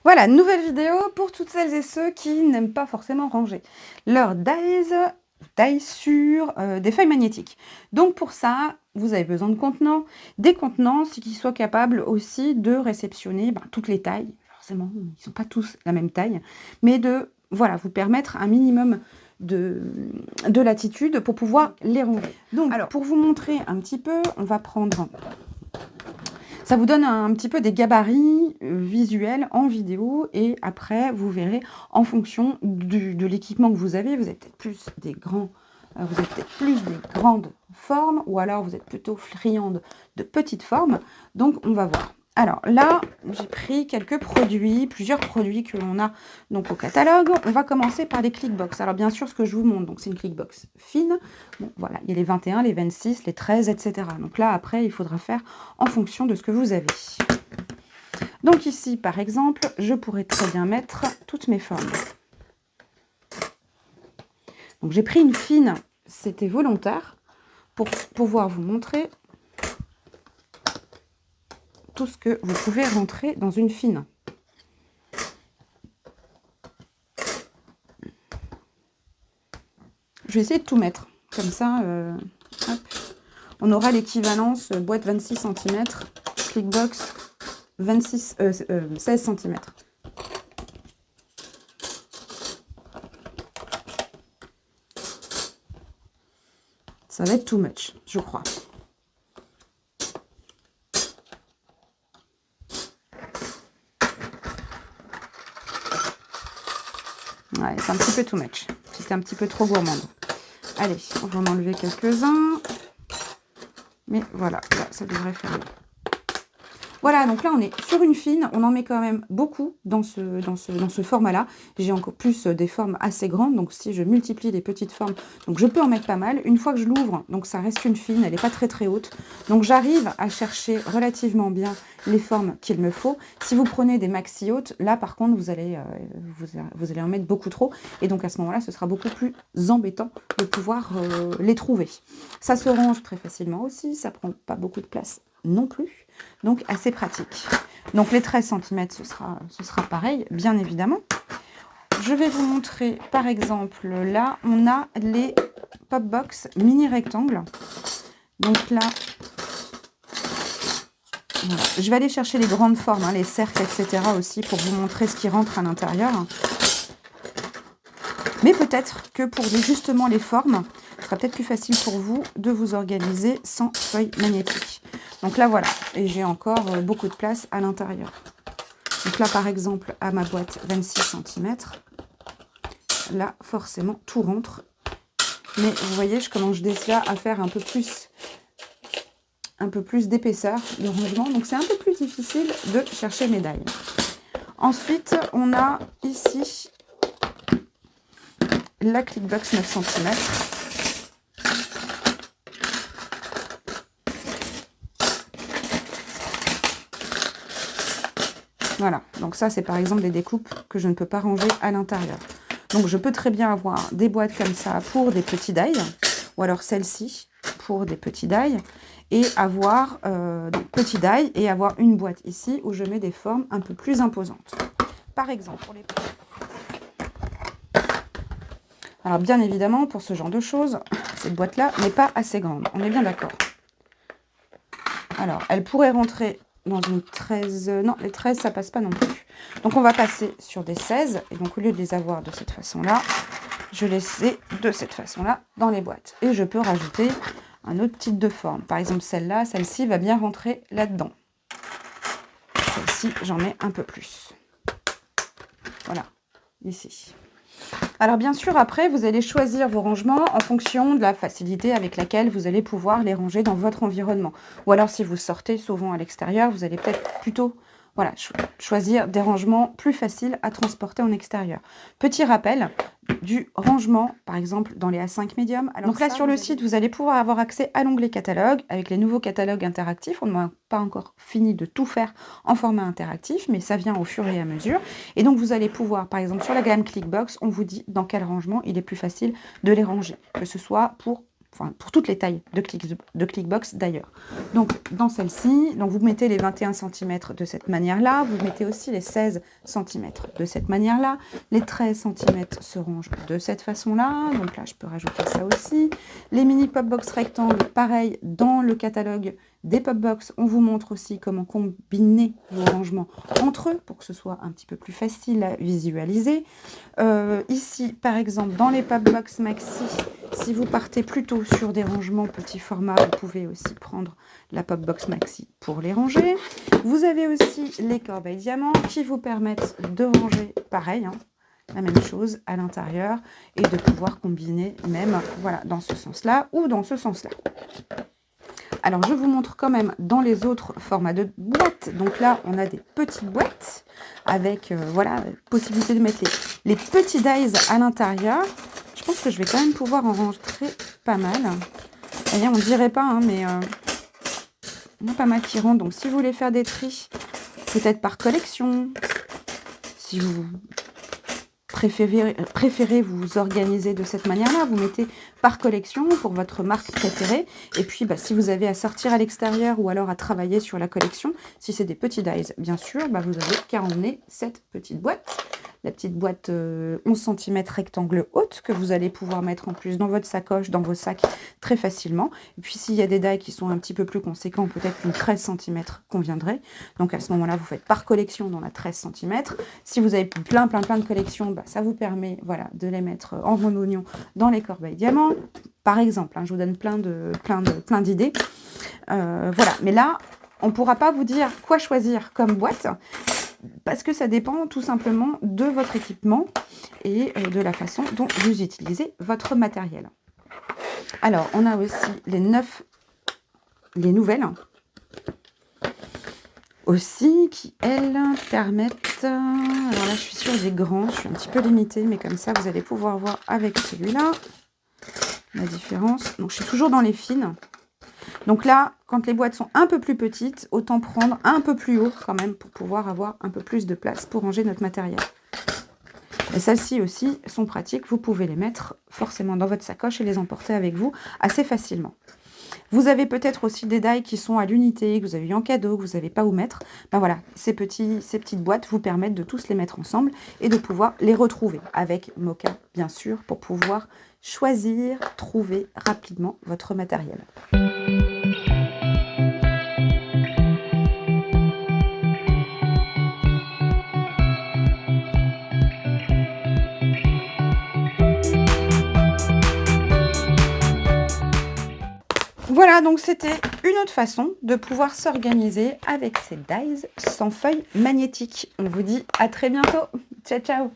Voilà, nouvelle vidéo pour toutes celles et ceux qui n'aiment pas forcément ranger leurs dies sur des feuilles magnétiques. Donc pour ça, vous avez besoin de contenants, des contenants qui soient capables aussi de réceptionner toutes les tailles. Forcément, ils ne sont pas tous la même taille, mais de voilà, vous permettre un minimum de latitude pour pouvoir les ranger. Donc, alors, pour vous montrer un petit peu, on va prendre... Ça vous donne un petit peu des gabarits visuels en vidéo et après, vous verrez en fonction de l'équipement que vous avez peut-être plus des grands, vous avez peut-être plus des grandes formes ou alors vous êtes plutôt friande de petites formes. Donc, on va voir. Alors là, j'ai pris quelques produits, plusieurs produits que l'on a donc au catalogue. On va commencer par les clickbox. Alors bien sûr, ce que je vous montre, donc c'est une clickbox fine. Bon, voilà, il y a les 21, les 26, les 13, etc. Donc là, après, il faudra faire en fonction de ce que vous avez. Donc ici, par exemple, je pourrais très bien mettre toutes mes formes. Donc j'ai pris une fine, c'était volontaire, pour pouvoir vous montrer tout ce que vous pouvez rentrer dans une fine. Je vais essayer de tout mettre, comme ça, hop. On aura l'équivalence boîte 26 cm, clickbox 16 cm. Ça va être too much, je crois. Ouais, c'est un petit peu too much. C'était un petit peu trop gourmande. Allez, on va en enlever quelques-uns. Mais voilà, là, ça devrait faire mieux. Voilà, donc là, on est sur une fine. On en met quand même beaucoup dans ce format-là. J'ai encore plus des formes assez grandes. Donc, si je multiplie les petites formes, donc je peux en mettre pas mal. Une fois que je l'ouvre, donc ça reste une fine. Elle n'est pas très, très haute. Donc, j'arrive à chercher relativement bien les formes qu'il me faut. Si vous prenez des maxi hautes, là, par contre, vous allez en mettre beaucoup trop. Et donc, à ce moment-là, ce sera beaucoup plus embêtant de pouvoir les trouver. Ça se range très facilement aussi. Ça prend pas beaucoup de place non plus. Donc, assez pratique. Donc, les 13 cm, ce sera pareil, bien évidemment. Je vais vous montrer, par exemple, là, on a les pop box mini rectangles. Donc là, voilà. Je vais aller chercher les grandes formes, les cercles, etc. aussi, pour vous montrer ce qui rentre à l'intérieur. Mais peut-être que pour justement les formes, ce sera peut-être plus facile pour vous de vous organiser sans feuille magnétique. Donc là, voilà. Et j'ai encore beaucoup de place à l'intérieur. Donc là, par exemple, à ma boîte 26 cm, là, forcément, tout rentre. Mais vous voyez, je commence déjà à faire un peu plus d'épaisseur de rangement. Donc, c'est un peu plus difficile de chercher mes dailles. Ensuite, on a ici la clickbox 9 cm. Voilà, donc ça c'est par exemple des découpes que je ne peux pas ranger à l'intérieur. Donc je peux très bien avoir des boîtes comme ça pour des petits die, ou alors celle-ci pour des petits die, et avoir petits die et avoir une boîte ici où je mets des formes un peu plus imposantes. Par exemple, pour les... Alors bien évidemment, pour ce genre de choses, cette boîte-là n'est pas assez grande, on est bien d'accord. Alors, elle pourrait rentrer dans une 13... Non, les 13, ça passe pas non plus. Donc, on va passer sur des 16. Et donc, au lieu de les avoir de cette façon-là, je les ai de cette façon-là dans les boîtes. Et je peux rajouter un autre type de forme. Par exemple, celle-là, celle-ci va bien rentrer là-dedans. Celle-ci, j'en mets un peu plus. Voilà, ici. Alors bien sûr, après, vous allez choisir vos rangements en fonction de la facilité avec laquelle vous allez pouvoir les ranger dans votre environnement. Ou alors, si vous sortez souvent à l'extérieur, vous allez peut-être plutôt choisir des rangements plus faciles à transporter en extérieur. Petit rappel du rangement, par exemple, dans les A5 médium. Alors donc là, sur le site, vous allez pouvoir avoir accès à l'onglet catalogue avec les nouveaux catalogues interactifs. On n'a pas encore fini de tout faire en format interactif, mais ça vient au fur et à mesure. Et donc, vous allez pouvoir, par exemple, sur la gamme Clickbox, on vous dit dans quel rangement il est plus facile de les ranger, que ce soit pour enfin pour toutes les tailles de Clickbox d'ailleurs. Donc dans celle-ci, donc vous mettez les 21 cm de cette manière-là, vous mettez aussi les 16 cm de cette manière-là, les 13 cm se rangent de cette façon-là, donc là je peux rajouter ça aussi. Les mini pop-box rectangles, pareil, dans le catalogue des pop-box, on vous montre aussi comment combiner vos rangements entre eux pour que ce soit un petit peu plus facile à visualiser. Ici, par exemple, dans les pop-box maxi, si vous partez plutôt sur des rangements petit format, vous pouvez aussi prendre la pop-box maxi pour les ranger. Vous avez aussi les corbeilles diamants qui vous permettent de ranger, pareil, hein, la même chose à l'intérieur et de pouvoir combiner même voilà, dans ce sens-là ou dans ce sens-là. Alors, je vous montre quand même dans les autres formats de boîtes. Donc là, on a des petites boîtes avec, voilà, possibilité de mettre les petits dies à l'intérieur. Je pense que je vais quand même pouvoir en rentrer pas mal. Voyez, on ne dirait pas, hein, mais il y en a pas mal qui rentrent. Donc, si vous voulez faire des tris, peut-être par collection, si vous préférez vous organiser de cette manière-là, vous mettez par collection pour votre marque préférée, et puis bah, si vous avez à sortir à l'extérieur ou alors à travailler sur la collection, si c'est des petits dies, bien sûr, bah, vous avez qu'à emmener cette petite boîte. La petite boîte 11 cm rectangle haute que vous allez pouvoir mettre en plus dans votre sacoche, dans vos sacs très facilement. Et puis s'il y a des dies qui sont un petit peu plus conséquents, peut-être une 13 cm conviendrait. Donc à ce moment-là, vous faites par collection dans la 13 cm. Si vous avez plein de collections, bah, ça vous permet voilà, de les mettre en rond oignon dans les corbeilles diamants. Par exemple, hein, je vous donne plein d'idées. Voilà, mais là, on ne pourra pas vous dire quoi choisir comme boîte, parce que ça dépend tout simplement de votre équipement et de la façon dont vous utilisez votre matériel. Alors, on a aussi les nouvelles aussi qui, elles, permettent... Alors là, je suis sur des grands, je suis un petit peu limitée, mais comme ça, vous allez pouvoir voir avec celui-là la différence. Donc, je suis toujours dans les fines. Donc là, quand les boîtes sont un peu plus petites, autant prendre un peu plus haut quand même pour pouvoir avoir un peu plus de place pour ranger notre matériel. Et celles-ci aussi sont pratiques, vous pouvez les mettre forcément dans votre sacoche et les emporter avec vous assez facilement. Vous avez peut-être aussi des dies qui sont à l'unité, que vous avez eu en cadeau, que vous n'avez pas où mettre. Ben voilà, ces petites boîtes vous permettent de tous les mettre ensemble et de pouvoir les retrouver avec Moka, bien sûr, pour pouvoir choisir, trouver rapidement votre matériel. Voilà, donc c'était une autre façon de pouvoir s'organiser avec ces dies sans feuilles magnétiques. On vous dit à très bientôt. Ciao, ciao!